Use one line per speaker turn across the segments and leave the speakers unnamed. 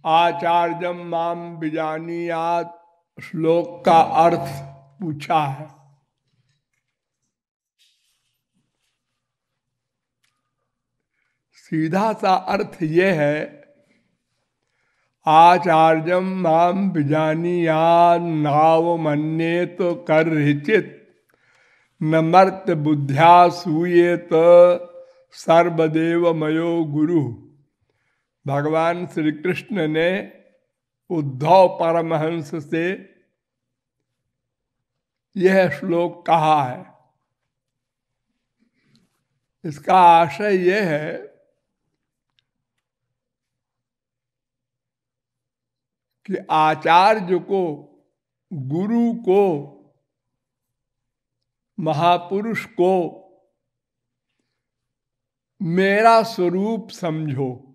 आचार्यम माम विजानीयात श्लोक का अर्थ पूछा है। सीधा सा अर्थ ये है, आचार्यम माम विजानीयात नाव मन्येत कर्हिचित न मर्त बुद्ध्या सूयेत सर्वदेव मयो गुरु। भगवान श्री कृष्ण ने उद्धव परमहंस से यह श्लोक कहा है। इसका आशय यह है कि आचार्य को, गुरु को, महापुरुष को मेरा स्वरूप समझो।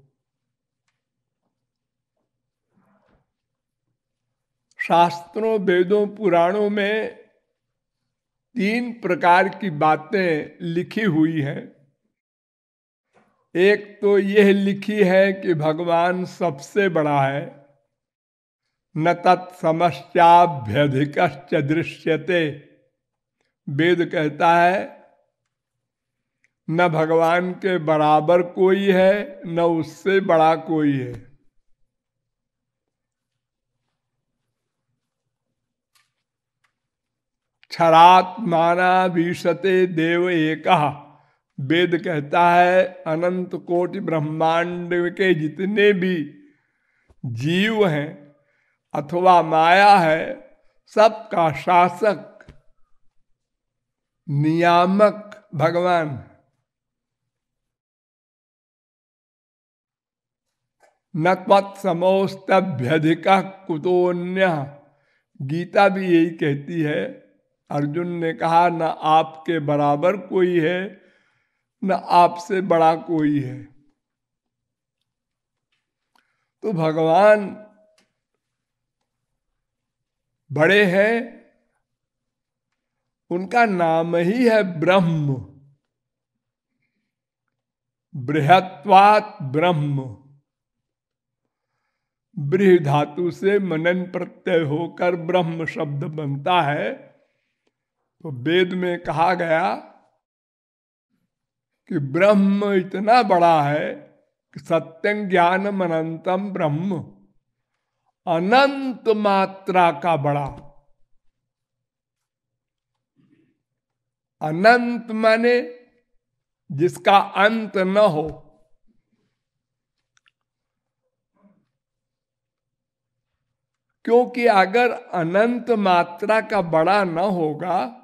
शास्त्रों, वेदों, पुराणों में 3 प्रकार की बातें लिखी हुई हैं। एक तो यह लिखी है कि भगवान सबसे बड़ा है, न तत्समश्चाभ्यधिकश्च दृश्यते। वेद कहता है न भगवान के बराबर कोई है, न उससे बड़ा कोई है। क्षरात्माना विशते देव एकः। वेद कहता है अनंत कोटि ब्रह्मांड के जितने भी जीव हैं अथवा माया है, सबका शासक, नियामक भगवान। न त्वत्समोस्तभ्यधिक कुतोन्य। गीता भी यही कहती है। अर्जुन ने कहा न आपके बराबर कोई है, न आपसे बड़ा कोई है। तो भगवान बड़े हैं, उनका नाम ही है ब्रह्म। बृहत्वात् ब्रह्म। बृह धातु से मनन प्रत्यय होकर ब्रह्म शब्द बनता है। तो वेद में कहा गया कि ब्रह्म इतना बड़ा है कि सत्यं ज्ञानम अनंतम ब्रह्म, अनंत मात्रा का बड़ा। अनंत माने जिसका अंत न हो। क्योंकि अगर अनंत मात्रा का बड़ा न होगा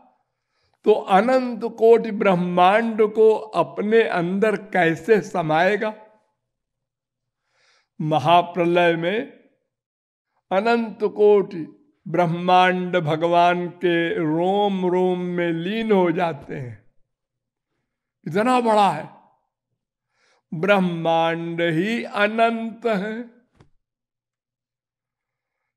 तो अनंत कोटि ब्रह्मांड को अपने अंदर कैसे समाएगा। महाप्रलय में अनंत कोटि ब्रह्मांड भगवान के रोम रोम में लीन हो जाते हैं। इतना बड़ा है। ब्रह्मांड ही अनंत है।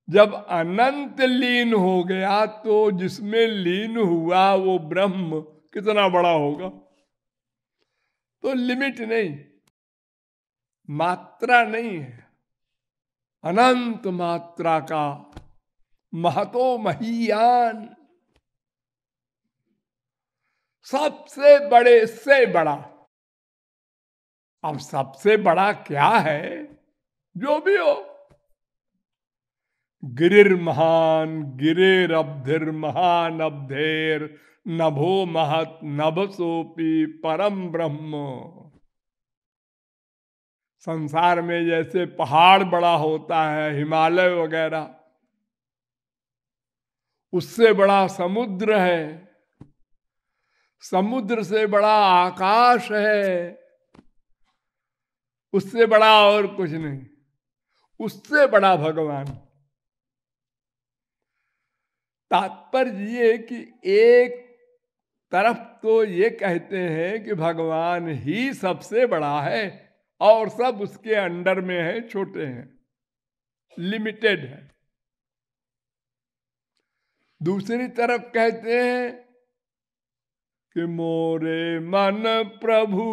जब अनंत लीन हो गया तो जिसमें लीन हुआ वो ब्रह्म कितना बड़ा होगा। तो लिमिट नहीं, मात्रा नहीं है, अनंत मात्रा का महतो महीयान, सबसे बड़े से बड़ा। अब सबसे बड़ा क्या है? जो भी हो। गिरिर्महान गिरिरब्धिर महान अब्धेर नभो महत नभसोपी परम ब्रह्म। संसार में जैसे पहाड़ बड़ा होता है, हिमालय वगैरह, उससे बड़ा समुद्र है, समुद्र से बड़ा आकाश है, उससे बड़ा और कुछ नहीं, उससे बड़ा भगवान। तात्पर्य ये कि एक तरफ तो ये कहते हैं कि भगवान ही सबसे बड़ा है और सब उसके अंडर में है, छोटे हैं, लिमिटेड है। दूसरी तरफ कहते हैं कि मोरे मन प्रभु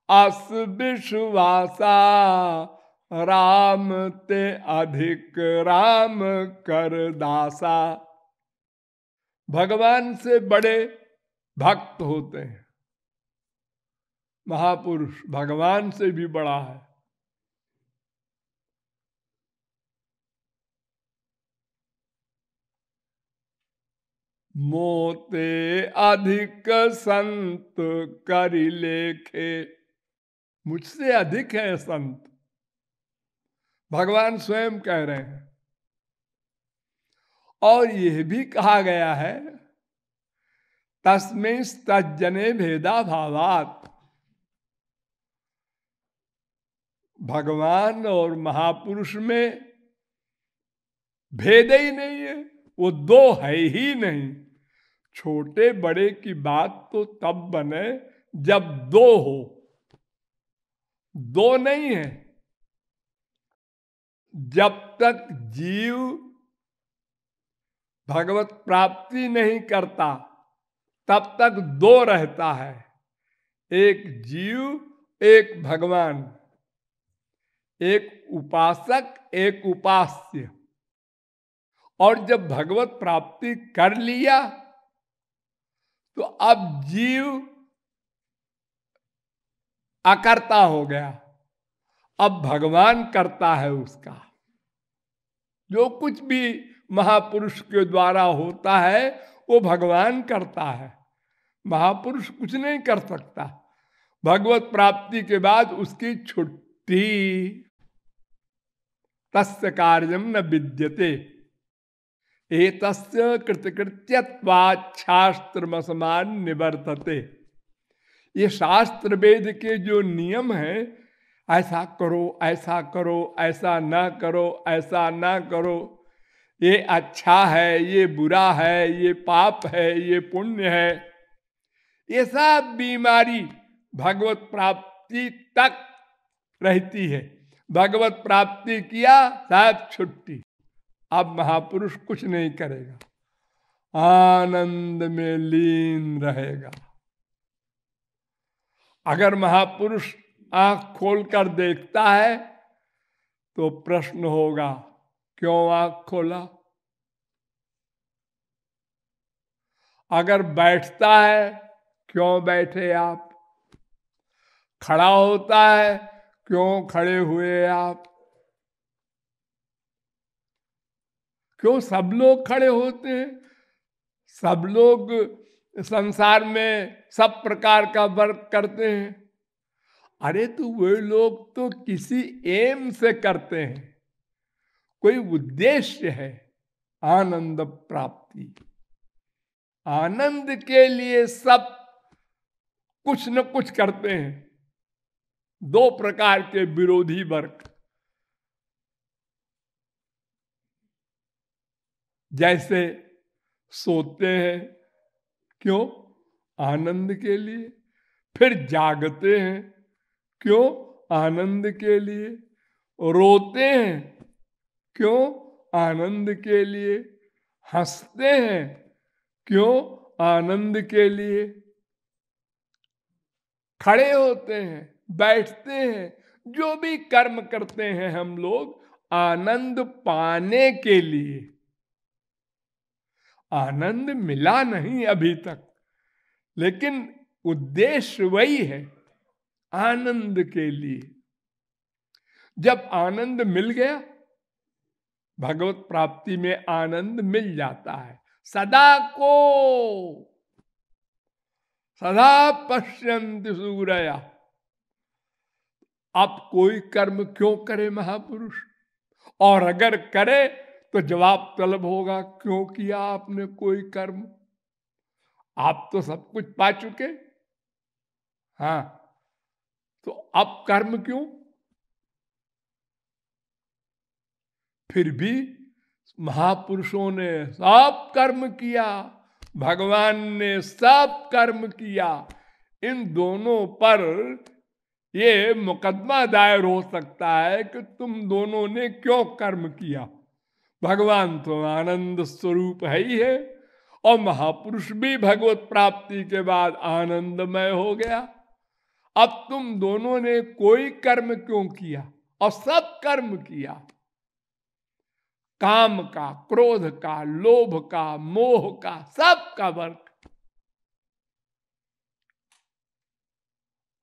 अस विश्वासा राम ते अधिक राम कर दासा। भगवान से बड़े भक्त होते हैं, महापुरुष भगवान से भी बड़ा है। मोते अधिक संत करि लेखे, मुझसे अधिक है संत, भगवान स्वयं कह रहे हैं। और यह भी कहा गया है तस्मै तज्जने भेदा भावात, भगवान और महापुरुष में भेद ही नहीं है, वो दो है ही नहीं। छोटे बड़े की बात तो तब बने जब दो हो, दो नहीं है। जब तक जीव भगवत प्राप्ति नहीं करता तब तक दो रहता है, एक जीव एक भगवान, एक उपासक एक उपास्य। और जब भगवत प्राप्ति कर लिया तो अब जीव अकर्ता हो गया, अब भगवान करता है उसका। जो कुछ भी महापुरुष के द्वारा होता है वो भगवान करता है, महापुरुष कुछ नहीं कर सकता। भगवत प्राप्ति के बाद उसकी छुट्टी, तस्य कार्यम न विद्यते एतस्य कृतकृत्यत्वात् शास्त्रमसमान निवर्तते। ये शास्त्र वेद के जो नियम है, ऐसा करो ऐसा करो, ऐसा ना करो ऐसा ना करो, ये अच्छा है ये बुरा है, ये पाप है ये पुण्य है, ये सब बीमारी भगवत प्राप्ति तक रहती है। भगवत प्राप्ति किया सब छुट्टी, अब महापुरुष कुछ नहीं करेगा, आनंद में लीन रहेगा। अगर महापुरुष आंख खोलकर देखता है तो प्रश्न होगा क्यों आंख खोला। अगर बैठता है क्यों बैठे आप, खड़ा होता है क्यों खड़े हुए आप, क्यों सब लोग खड़े होते हैं, सब लोग संसार में सब प्रकार का वर्क करते हैं। अरे तो वे लोग तो किसी एम से करते हैं, कोई उद्देश्य है, आनंद प्राप्ति। आनंद के लिए सब कुछ न कुछ करते हैं। दो प्रकार के विरोधी वर्ग, जैसे सोते हैं क्यों, आनंद के लिए, फिर जागते हैं क्यों, आनंद के लिए, रोते हैं क्यों, आनंद के लिए, हंसते हैं क्यों, आनंद के लिए, खड़े होते हैं बैठते हैं, जो भी कर्म करते हैं हम लोग आनंद पाने के लिए। आनंद मिला नहीं अभी तक, लेकिन उद्देश्य वही है, आनंद के लिए। जब आनंद मिल गया, भगवत प्राप्ति में आनंद मिल जाता है। सदा को सदा पश्यन्ति सूरया। अब कोई कर्म क्यों करे महापुरुष, और अगर करे तो जवाब तलब होगा क्यों किया आपने कोई कर्म, आप तो सब कुछ पा चुके, हाँ तो अब कर्म क्यों। फिर भी महापुरुषों ने सब कर्म किया, भगवान ने सब कर्म किया। इन दोनों पर ये मुकदमा दायर हो सकता है कि तुम दोनों ने क्यों कर्म किया। भगवान तो आनंद स्वरूप है ही है, और महापुरुष भी भगवत प्राप्ति के बाद आनंदमय हो गया। अब तुम दोनों ने कोई कर्म क्यों किया, और सब कर्म किया, काम का, क्रोध का, लोभ का, मोह का, सब का वर्क।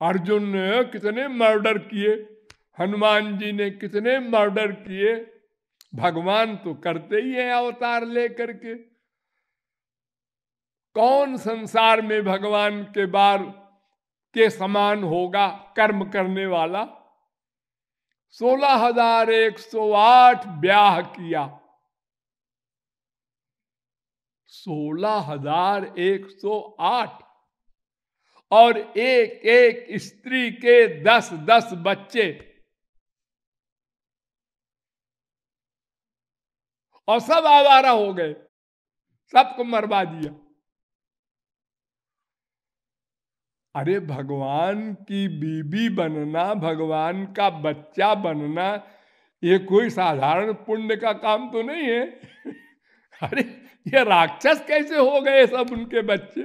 अर्जुन ने कितने मर्डर किए, हनुमान जी ने कितने मर्डर किए, भगवान तो करते ही है अवतार लेकर के। कौन संसार में भगवान के बार के समान होगा कर्म करने वाला। 16,108 ब्याह किया, 16,108, और एक एक स्त्री के 10-10 बच्चे, और सब आवारा हो गए, सबको मरवा दिया। अरे भगवान की बीबी बनना, भगवान का बच्चा बनना, ये कोई साधारण पुण्य का काम तो नहीं है। अरे ये राक्षस कैसे हो गए सब उनके बच्चे।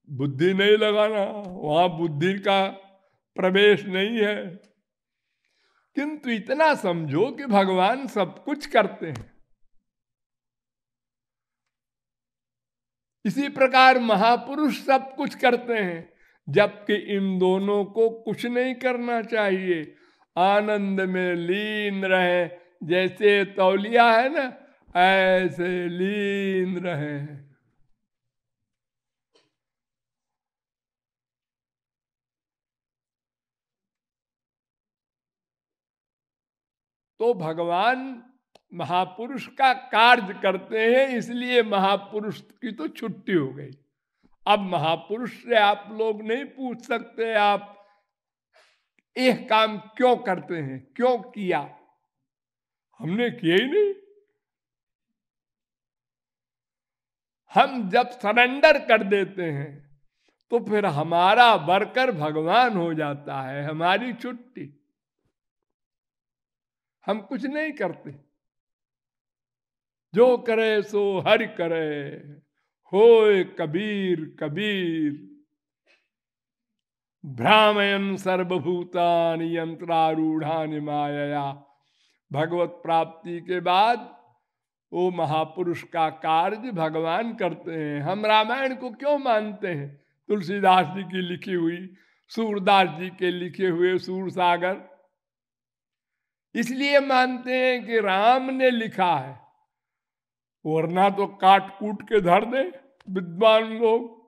बुद्धि नहीं लगाना, वहां बुद्धि का प्रवेश नहीं है। किंतु इतना समझो कि भगवान सब कुछ करते हैं। इसी प्रकार महापुरुष सब कुछ करते हैं, जबकि इन दोनों को कुछ नहीं करना चाहिए, आनंद में लीन रहे। जैसे तौलिया है ना, ऐसे लीन रहे। तो भगवान महापुरुष का कार्य करते हैं, इसलिए महापुरुष की तो छुट्टी हो गई। अब महापुरुष से आप लोग नहीं पूछ सकते आप यह काम क्यों करते हैं, क्यों किया। हमने किया ही नहीं। हम जब सरेंडर कर देते हैं तो फिर हमारा वर्कर भगवान हो जाता है, हमारी छुट्टी। हम कुछ नहीं करते, जो करे सो हरि करे, होए कबीर कबीर। भ्रामयन सर्वभूतानि यंत्रारूढ़ानि मायया। भगवत प्राप्ति के बाद वो महापुरुष का कार्य भगवान करते हैं। हम रामायण को क्यों मानते हैं? तुलसीदास जी की लिखी हुई, सूरदास जी के लिखे हुए सूरसागर, इसलिए मानते हैं कि राम ने लिखा है, वरना तो काट कूट के धर दे विद्वान लोग।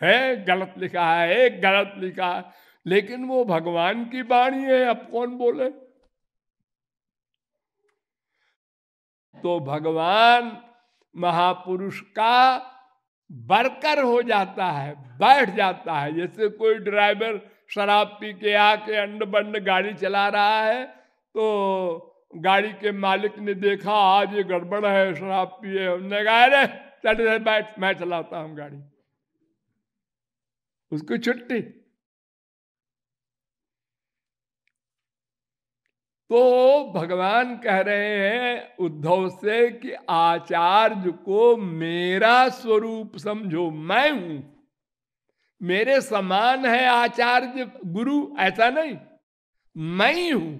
है गलत लिखा है, गलत लिखा है, लेकिन वो भगवान की वाणी है, अब कौन बोले। तो भगवान महापुरुष का वर्कर हो जाता है, बैठ जाता है। जैसे कोई ड्राइवर शराब पी के आके अंड बंड गाड़ी चला रहा है, तो गाड़ी के मालिक ने देखा आज ये गड़बड़ है, शराब पिए, उन्होंने कहा अरे चल बैठ, मैं चलाता हूं गाड़ी, उसको छुट्टी। तो भगवान कह रहे हैं उद्धव से कि आचार्य को मेरा स्वरूप समझो, मैं हूं, मेरे समान है आचार्य गुरु, ऐसा नहीं, मैं ही हूं।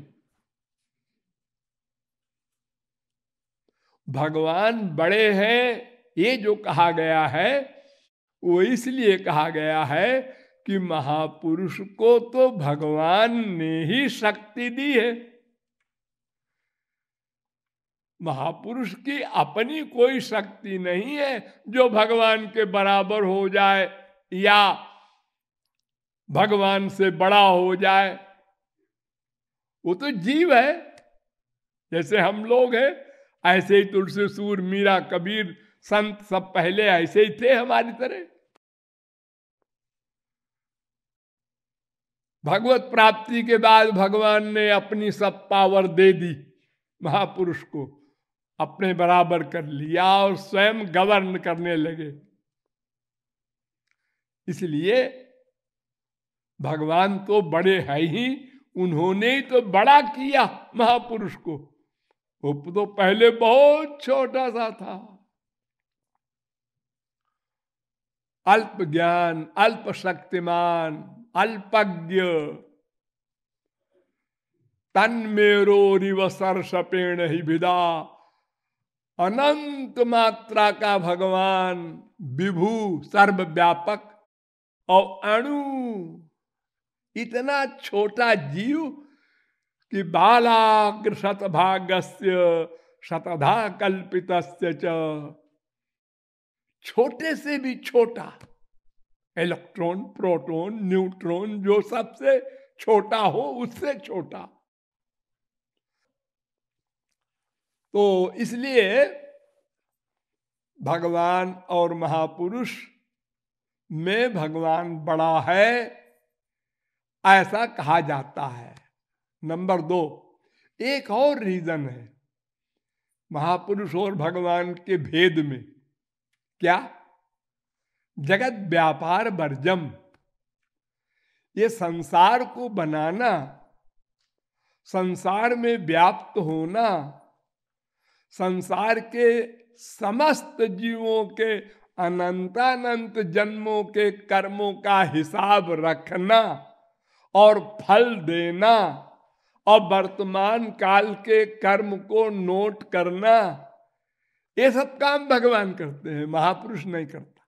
भगवान बड़े हैं ये जो कहा गया है, वो इसलिए कहा गया है कि महापुरुष को तो भगवान ने ही शक्ति दी है। महापुरुष की अपनी कोई शक्ति नहीं है जो भगवान के बराबर हो जाए या भगवान से बड़ा हो जाए। वो तो जीव है, जैसे हम लोग हैं, ऐसे ही तुलसीसूर, मीरा, कबीर, संत सब पहले ऐसे ही थे हमारी तरह। भगवत प्राप्ति के बाद भगवान ने अपनी सब पावर दे दी महापुरुष को, अपने बराबर कर लिया और स्वयं गवर्न करने लगे। इसलिए भगवान तो बड़े हैं ही, उन्होंने ही तो बड़ा किया महापुरुष को। वो तो पहले बहुत छोटा सा था। अल्प ज्ञान, अल्प शक्तिमान, अल्पज्ञ, तन्मेरो रिव सरसपेण ही विदा, अनंत मात्रा का भगवान, विभू सर्वव्यापक और अणु, इतना छोटा जीव कि बालाग्र शतभागस्य शतधा कल्पितस्य च, छोटे से भी छोटा, इलेक्ट्रॉन, प्रोटॉन, न्यूट्रॉन, जो सबसे छोटा हो उससे छोटा। तो इसलिए भगवान और महापुरुष में भगवान बड़ा है ऐसा कहा जाता है। नंबर 2, एक और रीजन है महापुरुष और भगवान के भेद में। क्या? जगत व्यापार वर्जम, ये संसार को बनाना, संसार में व्याप्त होना, संसार के समस्त जीवों के अनंतानंत जन्मों के कर्मों का हिसाब रखना और फल देना और वर्तमान काल के कर्म को नोट करना, ये सब काम भगवान करते हैं, महापुरुष नहीं करता।